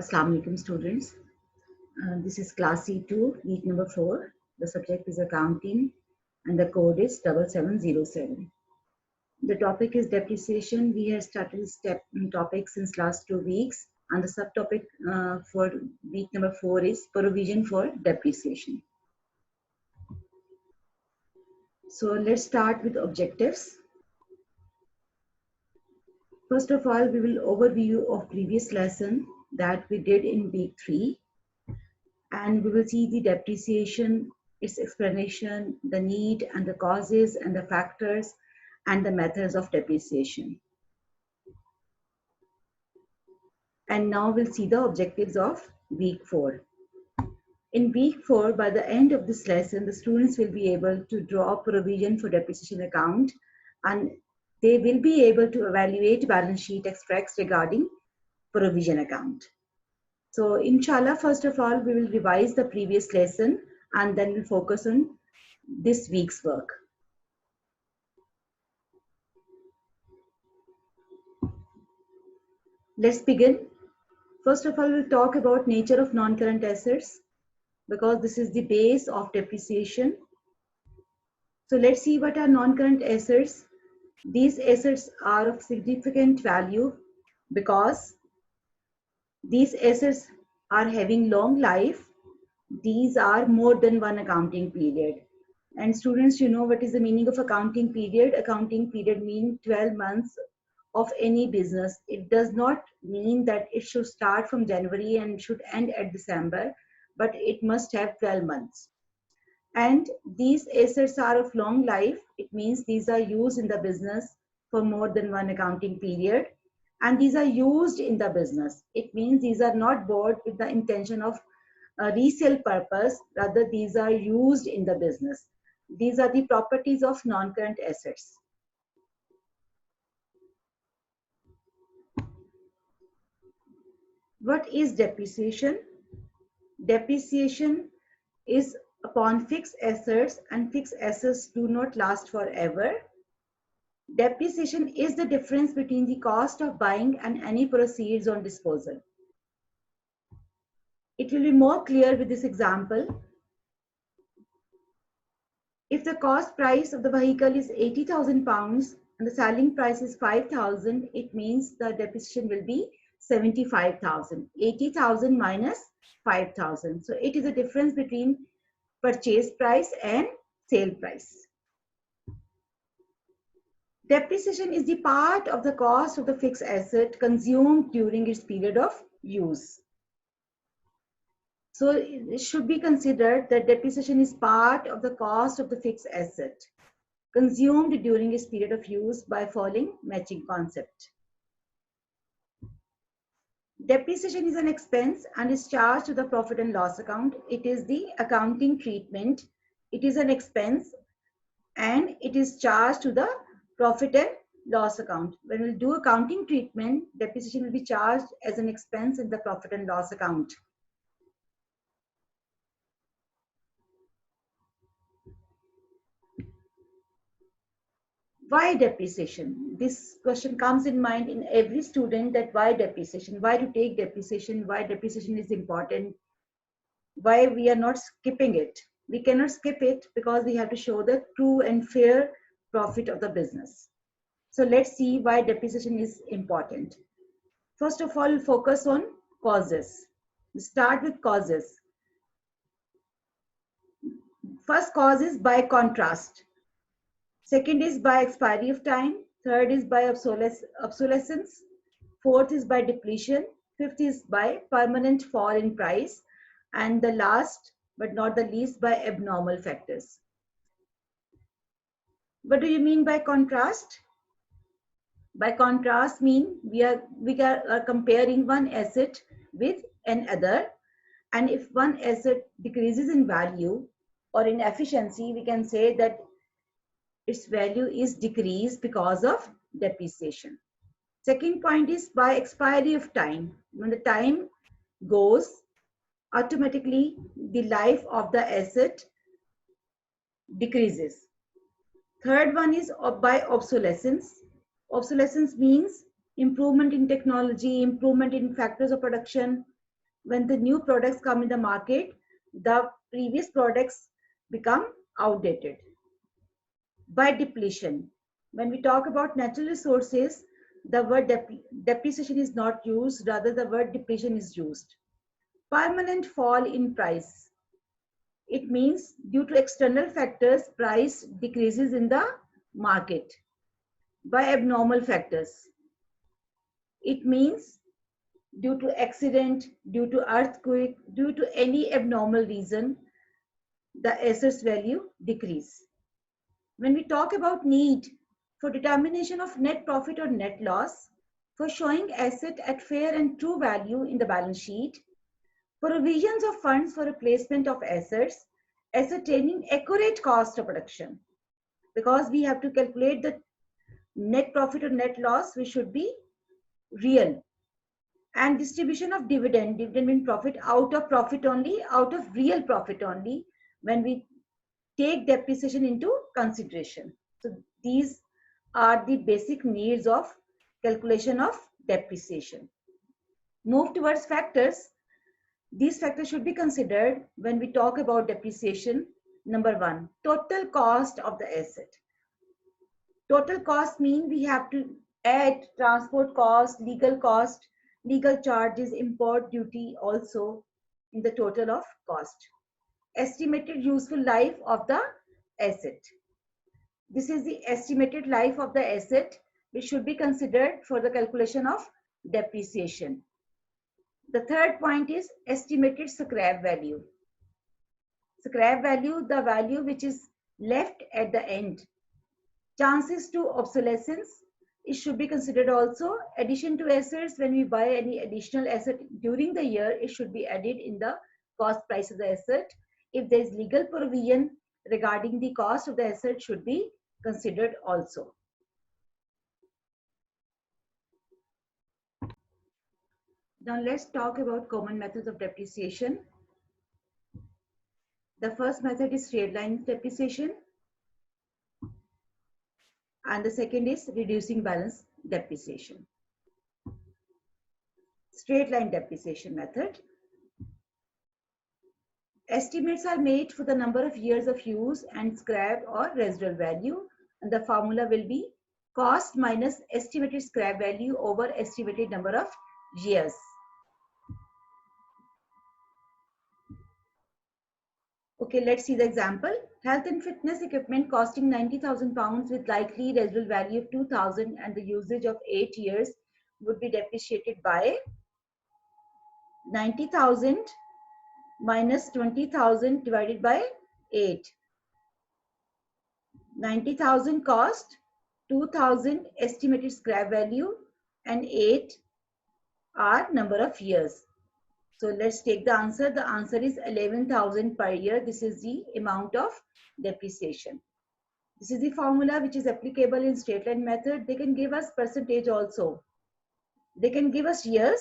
Assalamu alaikum students. This is class C2, week number 4. The subject is accounting and the code is 7707. The topic is depreciation. We have started this topic since last 2 weeks, and the subtopic for week number 4 is provision for depreciation. So let's start with objectives. First of all, we will overview of previous lesson that we did in week 3. And we will see the depreciation, its explanation, the need and the causes and the factors and the methods of depreciation. And now we'll see the objectives of week 4. In week 4, by the end of this lesson, the students will be able to draw provision for depreciation account, and they will be able to evaluate balance sheet extracts regarding provision account. So inshallah, first of all, we will revise the previous lesson and then we'll focus on this week's work. Let's begin. First of all, we'll talk about nature of non-current assets because this is the base of depreciation. So let's see what are non-current assets. These assets are of significant value because these assets are having long life. These are more than one accounting period. And students, you know what is the meaning of accounting period? Accounting period means 12 months of any business. It does not mean that it should start from January and should end at December, but it must have 12 months. And these assets are of long life. It means these are used in the business for more than one accounting period. And these are used in the business. It means these are not bought with the intention of resale purpose, rather these are used in the business. These are the properties of non-current assets. What is depreciation? Depreciation is upon fixed assets, and fixed assets do not last forever. Depreciation is the difference between the cost of buying and any proceeds on disposal. It will be more clear with this example. If the cost price of the vehicle is £80,000 and the selling price is 5,000, it means the depreciation will be 75,000. 80,000 minus 5,000. So it is a difference between purchase price and sale price. Depreciation is the part of the cost of the fixed asset consumed during its period of use. So it should be considered that depreciation is part of the cost of the fixed asset consumed during its period of use by following matching concept. Depreciation is an expense and is charged to the profit and loss account. It is the accounting treatment. It is an expense and it is charged to the profit and loss account. When we do accounting treatment, depreciation will be charged as an expense in the profit and loss account. Why depreciation? This question comes in mind in every student, that why depreciation? Why to take depreciation? Why depreciation is important? Why we are not skipping it? We cannot skip it because we have to show the true and fair profit of the business. So let's see why depreciation is important. First of all, focus on causes. We start with causes. First cause is by contrast. Second is by expiry of time. Third is by obsolescence. Fourth is by depletion. Fifth is by permanent fall in price. And the last but not the least, by abnormal factors. What do you mean by contrast? By contrast mean we are comparing one asset with another, and if one asset decreases in value or in efficiency, we can say that its value is decreased because of depreciation. Second point is by expiry of time. When the time goes, automatically the life of the asset decreases. Third one is by obsolescence. Obsolescence means improvement in technology, improvement in factors of production, when the new products come in the market, the previous products become outdated. By depletion, when we talk about natural resources, the word depreciation is not used, rather the word depletion is used. Permanent fall in price. It means due to external factors, price decreases in the market. By abnormal factors, it means due to accident, due to earthquake, due to any abnormal reason, the asset's value decrease. When we talk about need for determination of net profit or net loss, for showing asset at fair and true value in the balance sheet, provisions of funds for replacement of assets, ascertaining accurate cost of production. Because we have to calculate the net profit or net loss, we should be real. And distribution of dividend means profit out of profit only, out of real profit only, when we take depreciation into consideration. So these are the basic needs of calculation of depreciation. Move towards factors. These factors should be considered when we talk about depreciation. Number one, total cost of the asset. Total cost means we have to add transport cost, legal charges, import duty also in the total of cost. Estimated useful life of the asset. This is the estimated life of the asset which should be considered for the calculation of depreciation. The third point is estimated scrap value. Scrap value, the value which is left at the end. Chances to obsolescence, it should be considered also. Addition to assets, when we buy any additional asset during the year, it should be added in the cost price of the asset. If there is legal provision regarding the cost of the asset, should be considered also. Now let's talk about common methods of depreciation. The first method is straight line depreciation, and the second is reducing balance depreciation. Straight line depreciation method. Estimates are made for the number of years of use and scrap or residual value, and the formula will be cost minus estimated scrap value over estimated number of years. Okay, let's see the example. Health and fitness equipment costing 90,000 pounds with likely residual value of 2,000 and the usage of 8 years would be depreciated by 90,000 minus 20,000 divided by 8. 90,000 cost, 2,000 estimated scrap value, and 8 are number of years. So let's take the answer. The answer is 11,000 per year. This is the amount of depreciation. This is the formula which is applicable in straight line method. They can give us percentage also. They can give us years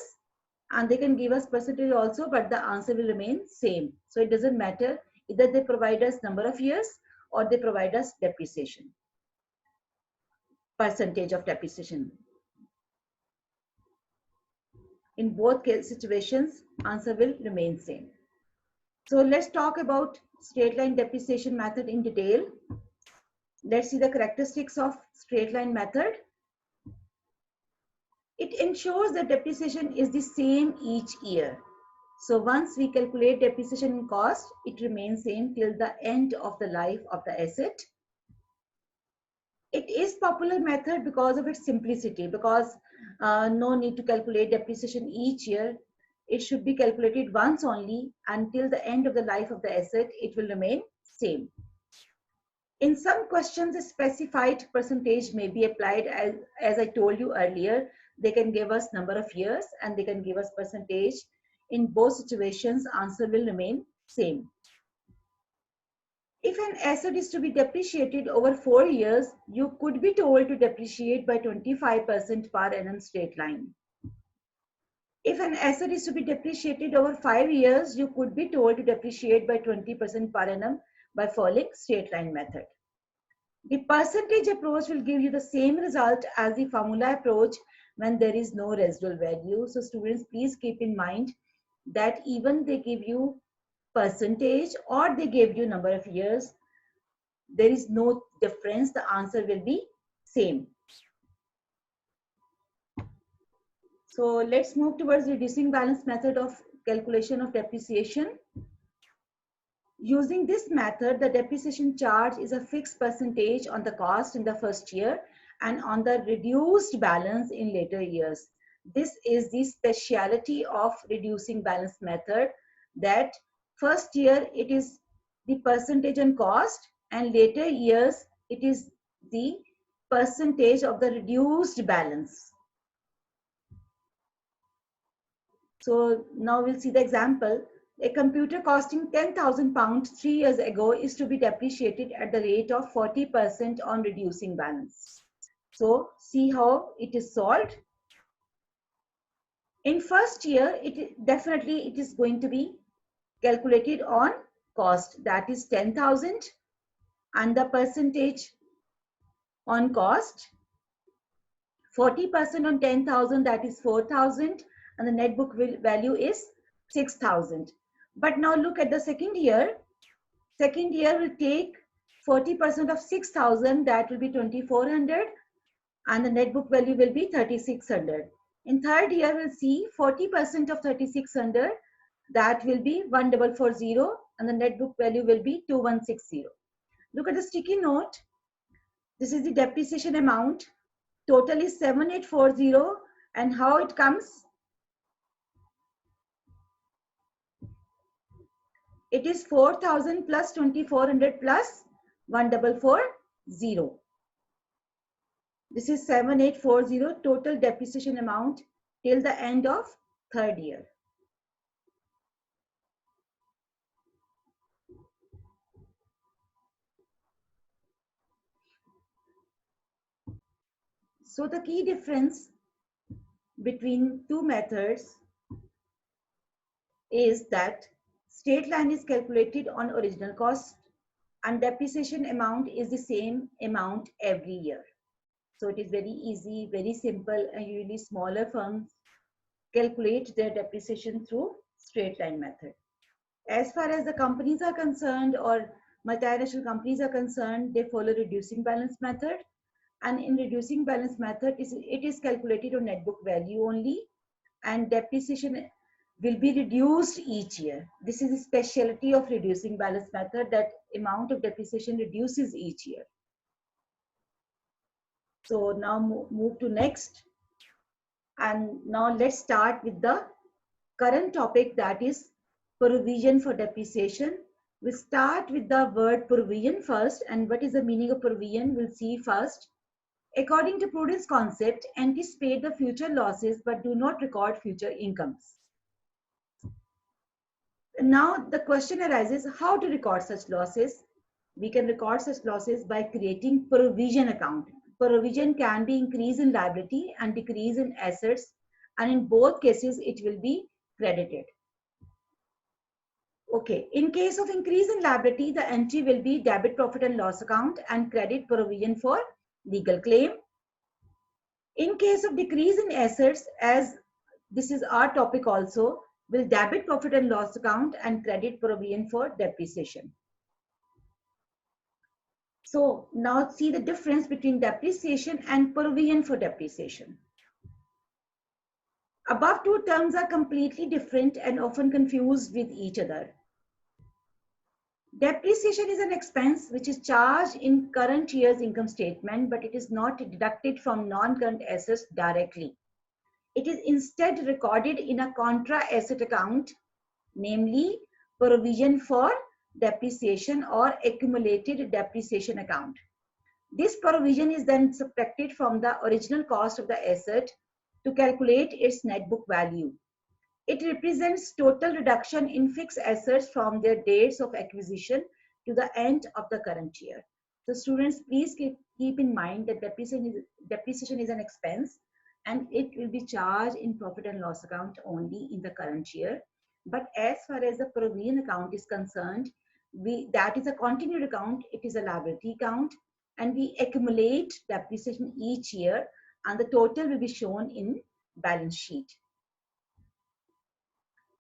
and they can give us percentage also, but the answer will remain same. So it doesn't matter. Either they provide us number of years or they provide us depreciation. Percentage of depreciation. In both case situations, answer will remain same. So let's talk about straight line depreciation method in detail. Let's see the characteristics of straight line method. It ensures that depreciation is the same each year. So once we calculate depreciation cost, it remains same till the end of the life of the asset. It is popular method because of its simplicity, because no need to calculate depreciation each year. It should be calculated once only until the end of the life of the asset. It will remain same. In some questions, a specified percentage may be applied. As I told you earlier, they can give us number of years and they can give us percentage. In both situations, answer will remain same. If an asset is to be depreciated over 4 years, you could be told to depreciate by 25% per annum straight line. If an asset is to be depreciated over 5 years, you could be told to depreciate by 20% per annum by following straight line method. The percentage approach will give you the same result as the formula approach when there is no residual value. So students, please keep in mind that even they give you percentage or they give you number of years, there is no difference. The answer will be same. So let's move towards reducing balance method of calculation of depreciation. Using this method, the depreciation charge is a fixed percentage on the cost in the first year and on the reduced balance in later years. This is the speciality of reducing balance method, that first year it is the percentage on cost and later years it is the percentage of the reduced balance. So now we'll see the example. A computer costing £10,000 3 years ago is to be depreciated at the rate of 40% on reducing balance. So see how it is solved. In first year, it is going to be calculated on cost, that is 10,000, and the percentage on cost 40% on 10,000, that is 4,000, and the net book value is 6,000. But now look at the second year. Second year will take 40% of 6,000, that will be 2,400, and the net book value will be 3,600. In third year, we'll see 40% of 3,600, that will be 1,440, and the net book value will be 2,160. Look at the sticky note. This is the depreciation amount. Total is 7,840, and how it comes? It is 4,000 plus 2,400 plus 1,440. This is 7,840 total depreciation amount till the end of third year. So the key difference between two methods is that straight line is calculated on original cost and depreciation amount is the same amount every year. So it is very easy, very simple, and usually smaller firms calculate their depreciation through straight line method. As far as the companies are concerned or multinational companies are concerned, they follow reducing balance method. And in reducing balance method, it is calculated on net book value only, and depreciation will be reduced each year. This is the specialty of reducing balance method, that amount of depreciation reduces each year. So now move to next. And now let's start with the current topic, that is provision for depreciation. We'll start with the word provision first, and what is the meaning of provision we'll see first. According to prudence concept, anticipate the future losses but do not record future incomes. Now the question arises, how to record such losses? We can record such losses by creating provision account. Provision can be increase in liability and decrease in assets, and in both cases it will be credited. Okay, in case of increase in liability, the entry will be debit profit and loss account and credit provision for legal claim. In case of decrease in assets, as this is our topic also, will debit profit and loss account and credit provision for depreciation. So now see the difference between depreciation and provision for depreciation. Above two terms are completely different and often confused with each other. Depreciation is an expense which is charged in current year's income statement, but it is not deducted from non-current assets directly. It is instead recorded in a contra asset account, namely provision for depreciation or accumulated depreciation account. This provision is then subtracted from the original cost of the asset to calculate its net book value. It represents total reduction in fixed assets from their dates of acquisition to the end of the current year. So students, please keep in mind that depreciation is an expense and it will be charged in profit and loss account only in the current year. But as far as the provision account is concerned, that is a continued account, it is a liability account, and we accumulate depreciation each year and the total will be shown in balance sheet.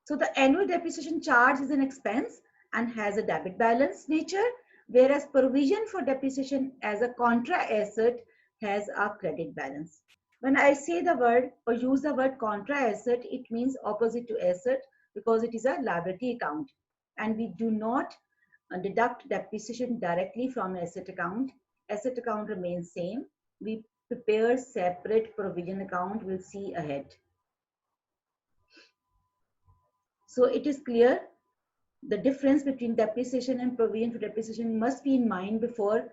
So the annual depreciation charge is an expense and has a debit balance nature, whereas provision for depreciation as a contra asset has a credit balance. When I say the word or use the word contra asset, it means opposite to asset because it is a liability account, and we do not deduct depreciation directly from asset account. Asset account remains same. We prepare separate provision account. We'll see ahead. So it is clear the difference between depreciation and provision for depreciation must be in mind before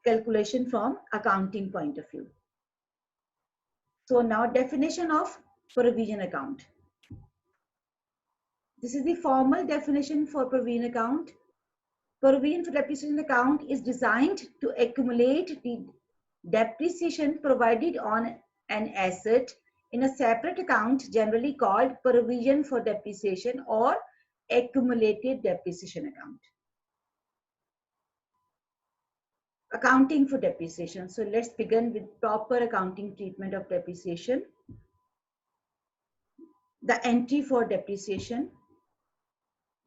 calculation from accounting point of view. So now definition of provision account. This is the formal definition for provision account. Provision for depreciation account is designed to accumulate the depreciation provided on an asset in a separate account, generally called provision for depreciation or accumulated depreciation account. Accounting for depreciation. So let's begin with proper accounting treatment of depreciation. The entry for depreciation,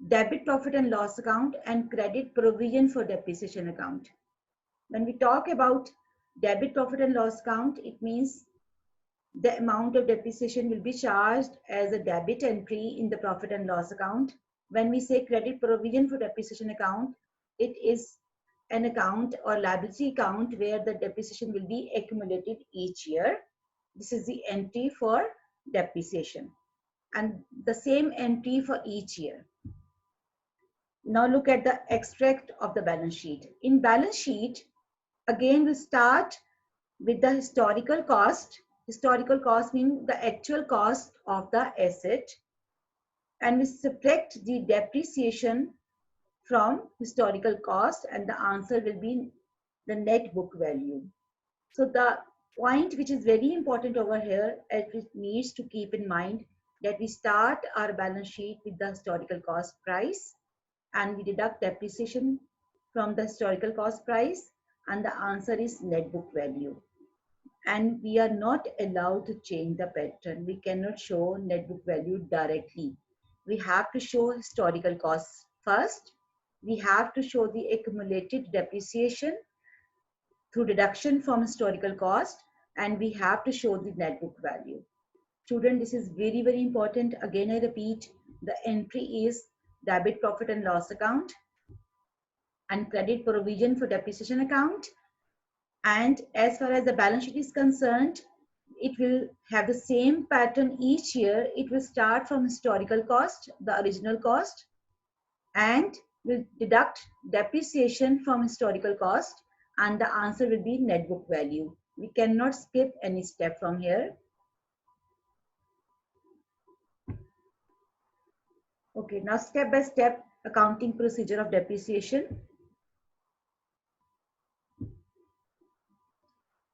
debit profit and loss account, and credit provision for depreciation account. When we talk about debit profit and loss account, it means the amount of depreciation will be charged as a debit entry in the profit and loss account. When we say credit provision for depreciation account, it is an account or liability account where the depreciation will be accumulated each year. This is the entry for depreciation and the same entry for each year. Now look at the extract of the balance sheet. In balance sheet, again we start with the historical cost. Historical cost means the actual cost of the asset, and we subtract the depreciation from historical cost, and the answer will be the net book value. So the point which is very important over here, it needs to keep in mind that we start our balance sheet with the historical cost price and we deduct depreciation from the historical cost price, and the answer is net book value. And we are not allowed to change the pattern. We cannot show net book value directly. We have to show historical costs first. We have to show the accumulated depreciation through deduction from historical cost, and we have to show the net book value. Student, this is very, very important. Again, I repeat, the entry is debit profit and loss account and credit provision for depreciation account. And as far as the balance sheet is concerned, it will have the same pattern each year. It will start from historical cost, the original cost, and will deduct depreciation from historical cost, and the answer will be net book value. We cannot skip any step from here. Okay, now step by step accounting procedure of depreciation.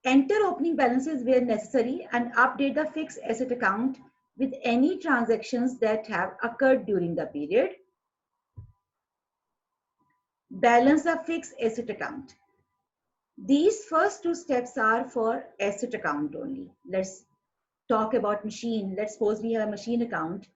Enter opening balances where necessary and update the fixed asset account with any transactions that have occurred during the period. Balance the fixed asset account. These first two steps are for asset account only. Let's talk about machine. Let's suppose we have a machine account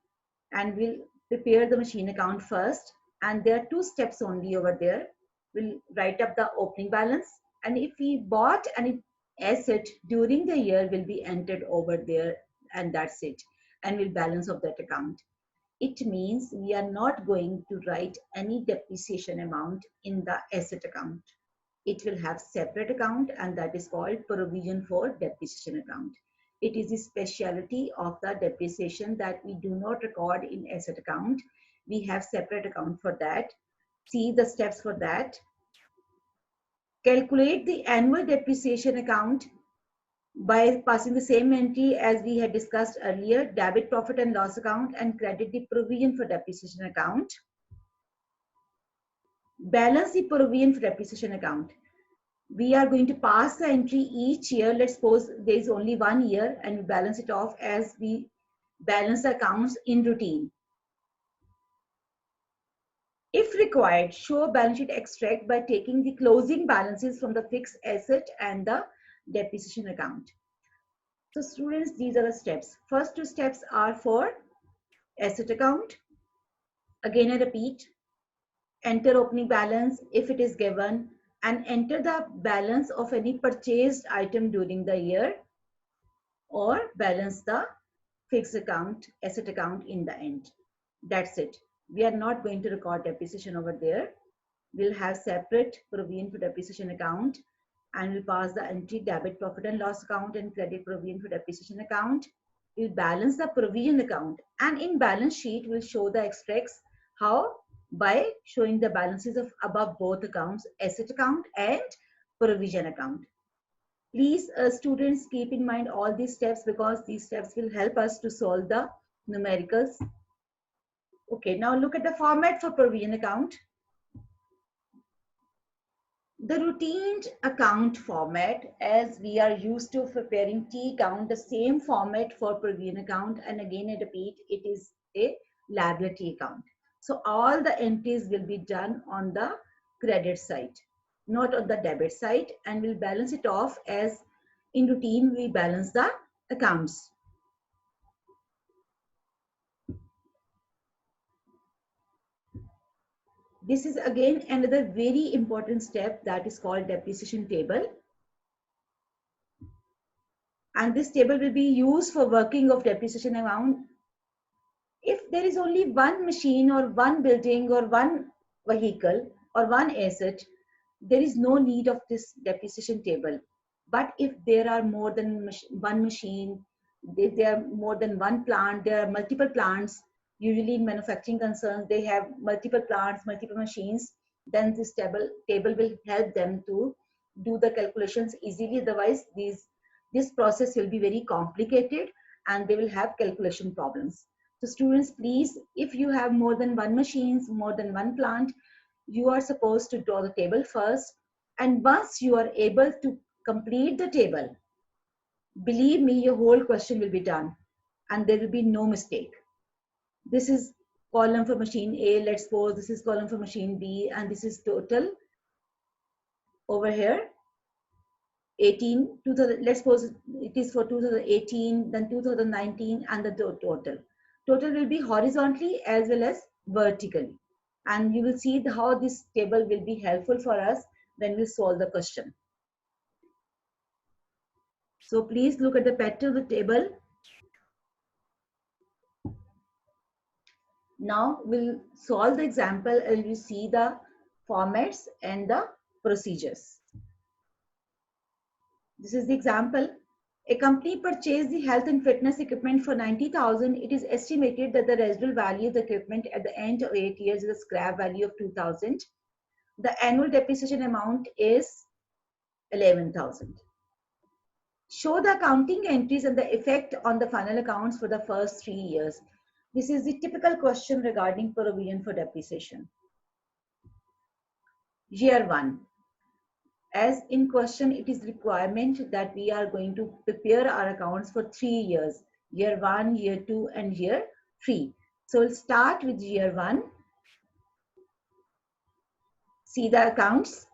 and we'll prepare the machine account first. And there are two steps only over there. We'll write up the opening balance. And if we bought an asset during the year, will be entered over there, and that's it. And we'll balance of that account. It means we are not going to write any depreciation amount in the asset account. It will have separate account, and that is called provision for depreciation account. It is the specialty of the depreciation that we do not record in asset account. We have separate account for that. See the steps for that. Calculate the annual depreciation account by passing the same entry as we had discussed earlier, debit profit and loss account, and credit the provision for depreciation account. Balance the provision for depreciation account. We are going to pass the entry each year. Let's suppose there is only 1 year, and we balance it off as we balance the accounts in routine. If required, show balance sheet extract by taking the closing balances from the fixed asset and the depreciation account. So students, these are the steps. First two steps are for asset account. Again, I repeat, enter opening balance if it is given, and enter the balance of any purchased item during the year, or balance the fixed account, asset account in the end. That's it. We are not going to record depreciation over there. We'll have separate provision for depreciation account, and we'll pass the entry debit profit and loss account and credit provision for depreciation account. We'll balance the provision account, and in balance sheet we'll show the extracts. How? By showing the balances of above both accounts, asset account and provision account. Please, students, keep in mind all these steps, because these steps will help us to solve the numericals. Okay, now look at the format for provision account. The routine account format, as we are used to preparing T account, the same format for provision account, and again I repeat, it is a liability account. So all the entries will be done on the credit side, not on the debit side, and we'll balance it off as in routine we balance the accounts. This is again another very important step, that is called depreciation table. And this table will be used for working of depreciation amount. If there is only one machine or one building or one vehicle or one asset, there is no need of this depreciation table. But if there are more than one machine, there are more than one plant, there are multiple plants, usually in manufacturing concerns, they have multiple plants, multiple machines, then this table will help them to do the calculations easily. Otherwise, this process will be very complicated and they will have calculation problems. So students, please, if you have more than one machines, more than one plant, you are supposed to draw the table first. And once you are able to complete the table, believe me, your whole question will be done and there will be no mistake. This is column for machine A, let's suppose this is column for machine B, and this is total over here. 18, 2000, let's suppose it is for 2018, then 2019, and the total. Total will be horizontally as well as vertically. And you will see how this table will be helpful for us when we solve the question. So please look at the pattern of the table. Now we'll solve the example and you see the formats and the procedures. This is the example. A company purchased the health and fitness equipment for 90,000. It is estimated that the residual value of the equipment at the end of 8 years is a scrap value of 2,000. The annual depreciation amount is 11,000. Show the accounting entries and the effect on the final accounts for the first 3 years. This is the typical question regarding provision for depreciation. Year 1. As in question, it is requirement that we are going to prepare our accounts for 3 years. Year 1, year 2, and year 3. So we'll start with year 1. See the accounts.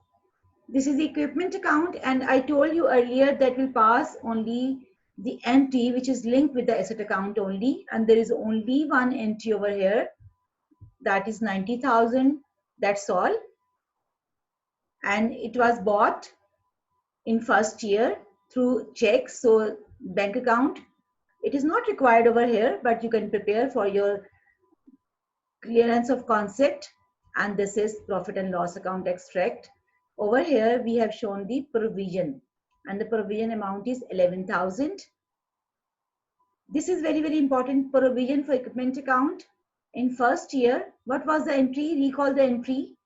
This is the equipment account, and I told you earlier that we'll pass only the entry which is linked with the asset account only, and there is only one entry over here, that is 90,000. That's all. And it was bought in first year through check, so bank account. It is not required over here, but you can prepare for your clearance of concept. And this is profit and loss account extract. Over here we have shown the provision, and the provision amount is 11,000. This is very, very important. Provision for equipment account. In first year, what was the entry? Recall the entry.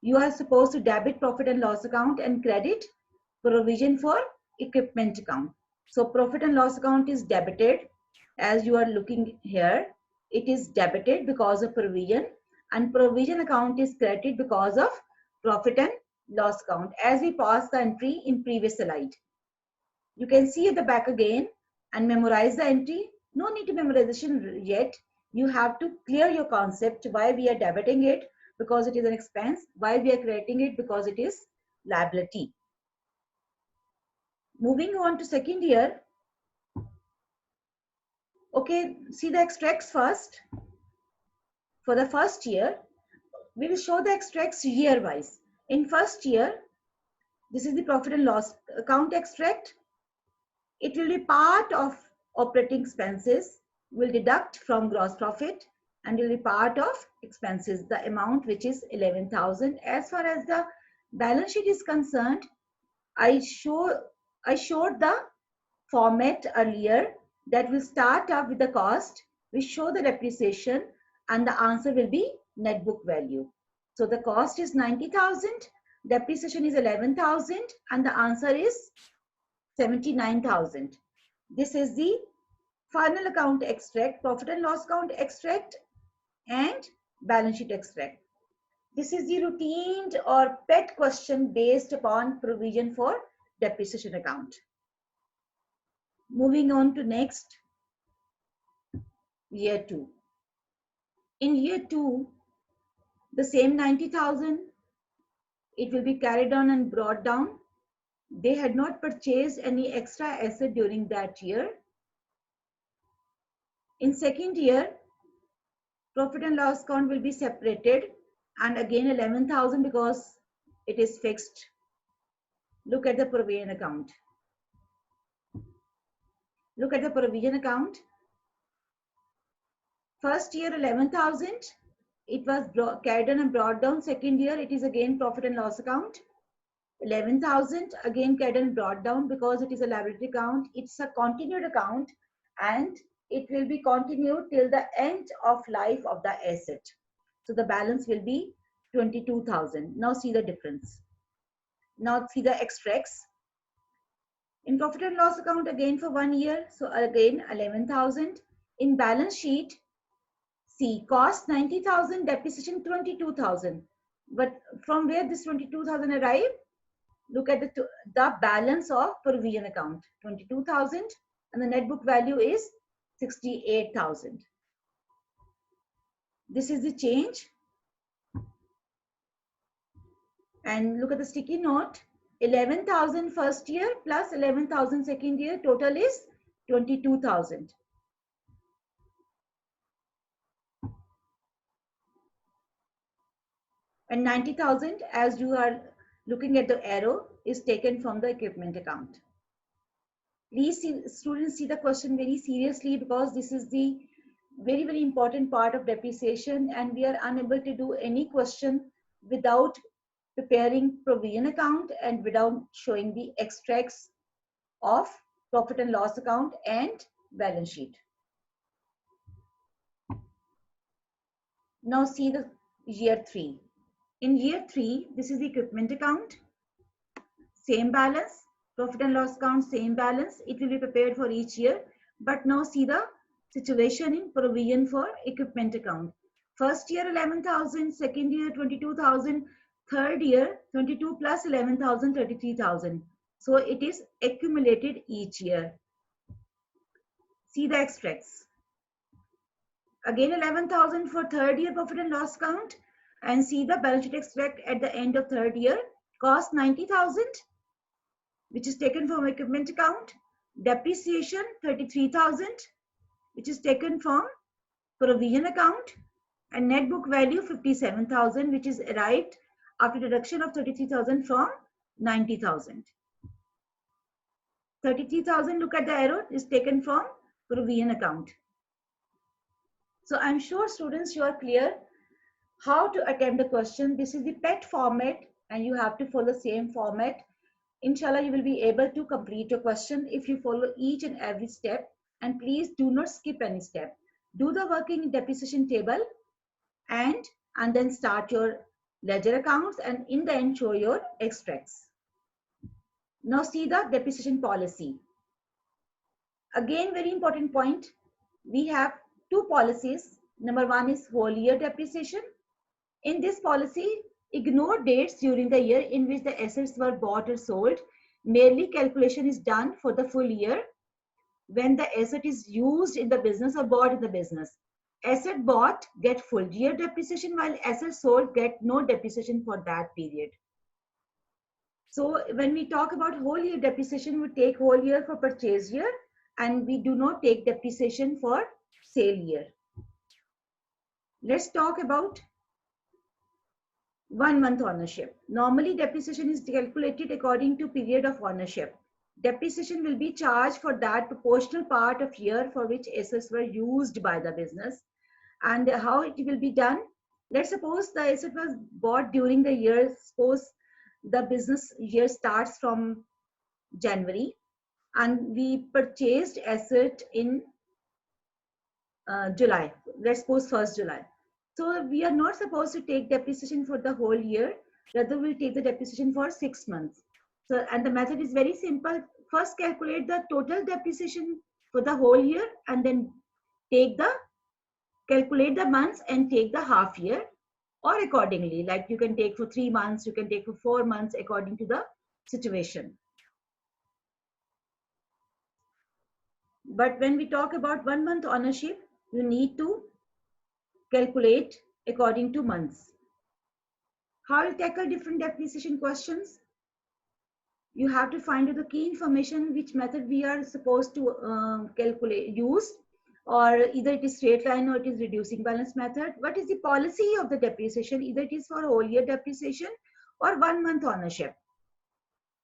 You are supposed to debit profit and loss account and credit provision for equipment account. So profit and loss account is debited. As you are looking here, it is debited because of provision, and provision account is credited because of profit and loss account, as we passed the entry in previous slide. You can see at the back again and memorize the entry. No need to memorization yet. You have to clear your concept why we are debiting it, because it is an expense, why we are crediting it, because it is liability. Moving on to second year. Okay, see the extracts first. For the first year, we will show the extracts year wise. In first year, this is the profit and loss account extract. It will be part of operating expenses, will deduct from gross profit, and will be part of expenses, the amount which is 11,000. As far as the balance sheet is concerned, I showed the format earlier that will start up with the cost, we show the depreciation, and the answer will be net book value. So the cost is 90,000, depreciation is 11,000, and the answer is 79,000. This is the final account extract, profit and loss account extract, and balance sheet extract. This is the routine or pet question based upon provision for depreciation account. Moving on to next, year 2. In year 2, the same 90,000, it will be carried on and brought down. They had not purchased any extra asset during that year. In second year, profit and loss account will be separated, and again 11,000 because it is fixed. Look at the provision account. Look at the provision account. First year 11,000, it was carried on and brought down. Second year, it is again profit and loss account. 11,000 again carried and brought down because it is a liability account. It's a continued account and it will be continued till the end of life of the asset. So the balance will be 22,000. Now see the difference. Now see the extracts. In profit and loss account again for 1 year. So again 11,000. In balance sheet, see cost 90,000, depreciation 22,000. But from where this 22,000 arrive? Look at the balance of provision account, 22,000, and the net book value is 68,000. This is the change. And look at the sticky note, 11,000 first year plus 11,000 second year, total is 22,000. And 90,000, as you are looking at the arrow, is taken from the equipment account. Please students see the question very seriously because this is the very, very important part of depreciation, and we are unable to do any question without preparing provision account and without showing the extracts of profit and loss account and balance sheet. Now see the year 3. In year 3, this is the equipment account, same balance, profit and loss account, same balance. It will be prepared for each year. But now see the situation in provision for equipment account. First year 11,000, second year 22,000, third year 22 plus 11,000, 33,000. So it is accumulated each year. See the extracts. Again 11,000 for third year profit and loss account, and see the balance sheet extract at the end of third year. Cost 90,000, which is taken from equipment account. Depreciation 33,000, which is taken from provision account, and net book value 57,000, which is arrived after deduction of 33,000 from 90,000. 33,000, look at the arrow, is taken from provision account. So I'm sure students, you are clear how to attempt the question. This is the PET format and you have to follow the same format. Inshallah, you will be able to complete your question if you follow each and every step, and please do not skip any step. Do the working depreciation table and then start your ledger accounts, and in the end show your extracts. Now see the depreciation policy. Again, very important point. We have two policies. Number one is whole year depreciation. In this policy, ignore dates during the year in which the assets were bought or sold. Merely calculation is done for the full year when the asset is used in the business or bought in the business. Asset bought get full year depreciation, while asset sold get no depreciation for that period. So when we talk about whole year depreciation, we take whole year for purchase year and we do not take depreciation for sale year. Let's talk about 1 month ownership. Normally, depreciation is calculated according to period of ownership. Depreciation will be charged for that proportional part of year for which assets were used by the business. And how it will be done? Let's suppose the asset was bought during the year. Suppose the business year starts from January and we purchased asset in July. Let's suppose 1st July. So we are not supposed to take depreciation for the whole year. Rather, we'll take the depreciation for 6 months. So, and the method is very simple. First, calculate the total depreciation for the whole year, and then calculate the months and take the half year, or accordingly. Like you can take for 3 months, you can take for 4 months, according to the situation. But when we talk about 1 month ownership, you need to calculate according to months. How to tackle different depreciation questions? You have to find out the key information, which method we are supposed to use, or either it is straight line or it is reducing balance method. What is the policy of the depreciation? Either it is for whole year depreciation or 1 month ownership.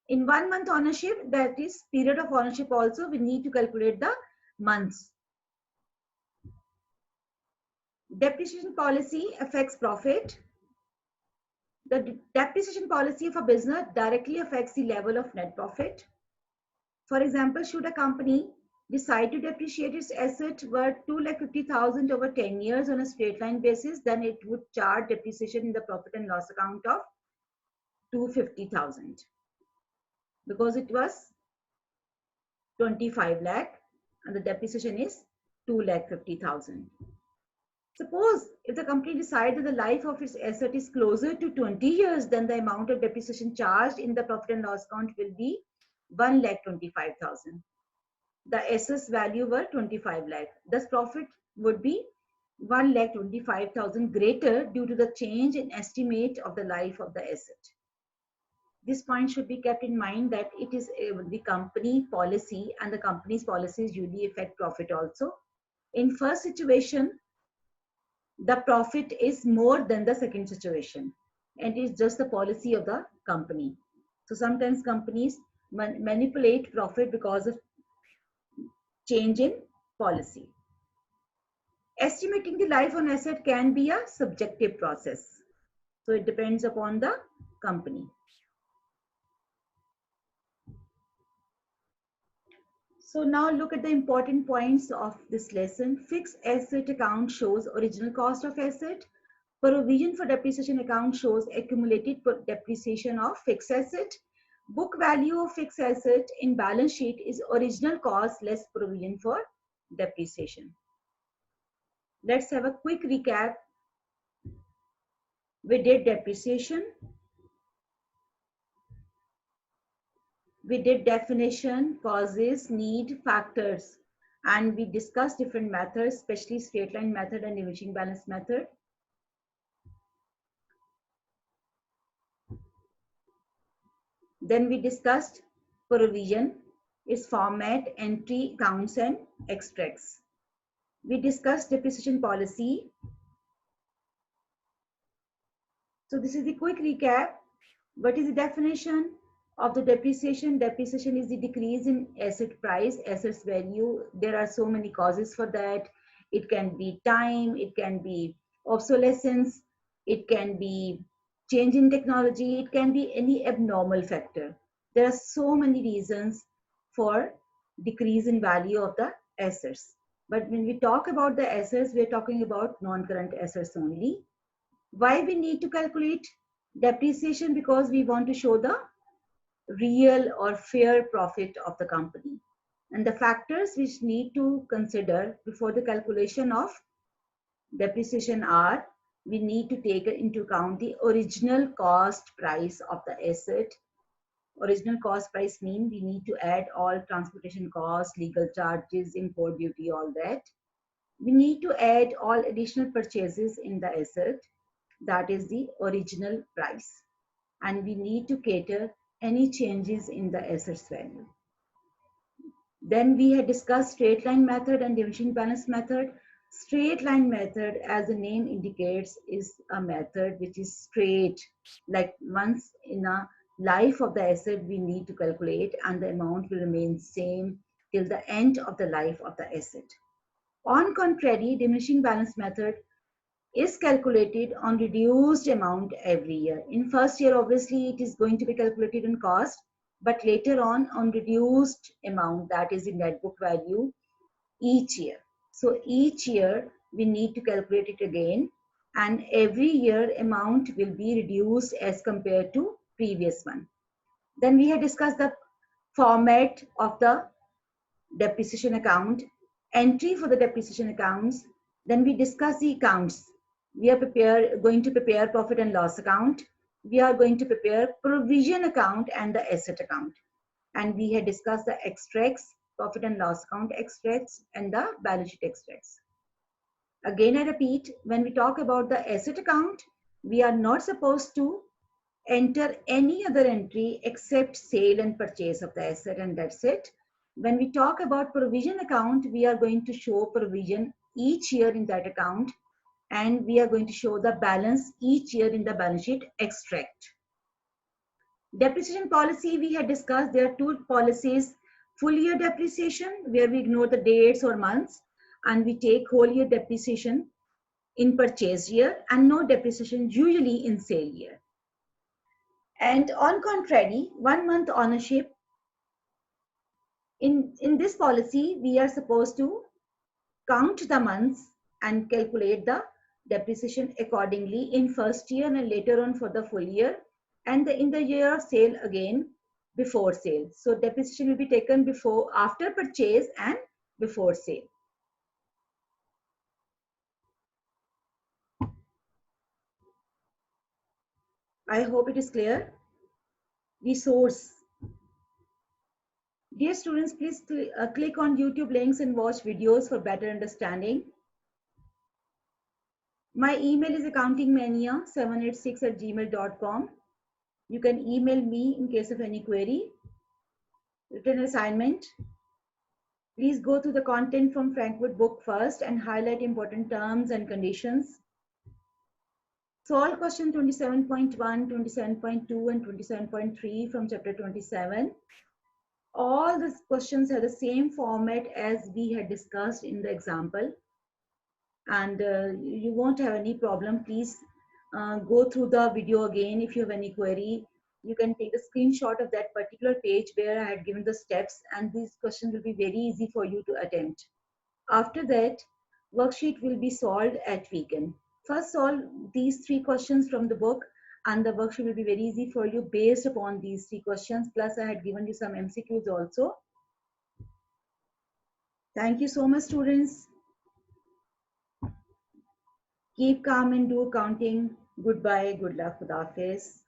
In 1 month ownership, that is period of ownership also, we need to calculate the months. Depreciation policy affects profit. The depreciation policy of a business directly affects the level of net profit. For example, should a company decide to depreciate its asset worth 2,50,000 over 10 years on a straight line basis, then it would charge depreciation in the profit and loss account of 250,000 because it was 25 lakh and the depreciation is 2,50,000. Suppose if the company decides that the life of its asset is closer to 20 years, then the amount of depreciation charged in the profit and loss account will be 1,25,000. The assets value were 25 lakh. Thus profit would be 1,25,000 greater due to the change in estimate of the life of the asset. This point should be kept in mind that it is the company policy, and the company's policies usually affect profit also. In first situation, the profit is more than the second situation, and it is just the policy of the company. So sometimes companies manipulate profit because of change in policy. Estimating the life on asset can be a subjective process. So it depends upon the company. So now look at the important points of this lesson. Fixed asset account shows original cost of asset. Provision for depreciation account shows accumulated depreciation of fixed asset. Book value of fixed asset in balance sheet is original cost less provision for depreciation. Let's have a quick recap. We did depreciation. We did definition, causes, need, factors, and we discussed different methods, especially straight line method and diminishing balance method. Then we discussed provision, its format, entry, counts, and extracts. We discussed depreciation policy. So this is the quick recap. What is the definition of the depreciation? Depreciation is the decrease in asset price, assets value. There are so many causes for that. It can be time, it can be obsolescence, it can be change in technology, it can be any abnormal factor. There are so many reasons for decrease in value of the assets. But when we talk about the assets, we're talking about non-current assets only. Why we need to calculate depreciation? Because we want to show the real or fair profit of the company. And the factors which need to consider before the calculation of depreciation are, we need to take into account the original cost price of the asset. Original cost price means we need to add all transportation costs, legal charges, import duty, all that. We need to add all additional purchases in the asset. That is the original price. And we need to cater any changes in the asset's value. Then we had discussed straight line method and diminishing balance method. Straight line method, as the name indicates, is a method which is straight, like once in a life of the asset we need to calculate, and the amount will remain same till the end of the life of the asset. On contrary, diminishing balance method is calculated on reduced amount every year. In first year, obviously, it is going to be calculated on cost, but later on reduced amount, that is the net book value, each year. So each year we need to calculate it again, and every year amount will be reduced as compared to previous one. Then we had discussed the format of the depreciation account, entry for the depreciation accounts. Then we discuss the accounts. We are going to prepare profit and loss account. We are going to prepare provision account and the asset account. And we had discussed the extracts, profit and loss account extracts, and the balance sheet extracts. Again, I repeat, when we talk about the asset account, we are not supposed to enter any other entry except sale and purchase of the asset, and that's it. When we talk about provision account, we are going to show provision each year in that account, and we are going to show the balance each year in the balance sheet extract. Depreciation policy, we had discussed there are two policies: full year depreciation, where we ignore the dates or months, and we take whole year depreciation in purchase year, and no depreciation usually in sale year. And on contrary, 1 month ownership, in this policy, we are supposed to count the months and calculate the depreciation accordingly in first year and later on for the full year, and in the year of sale again before sale. So depreciation will be taken before, after purchase and before sale. I hope it is clear. Resource. Dear students, please click on YouTube links and watch videos for better understanding. My email is accountingmania786@gmail.com. You can email me in case of any query. Written assignment. Please go through the content from Frankfurt book first and highlight important terms and conditions. Solve question 27.1, 27.2, and 27.3 from chapter 27. All these questions have the same format as we had discussed in the example, and you won't have any problem. Please go through the video again. If you have any query, you can take a screenshot of that particular page where I had given the steps, and these questions will be very easy for you to attempt. After that, worksheet will be solved at weekend. First, solve these 3 questions from the book, and the worksheet will be very easy for you based upon these 3 questions. Plus, I had given you some MCQs also. Thank you so much, students. Keep calm and do counting. Goodbye. Good luck. Khuda Hafiz.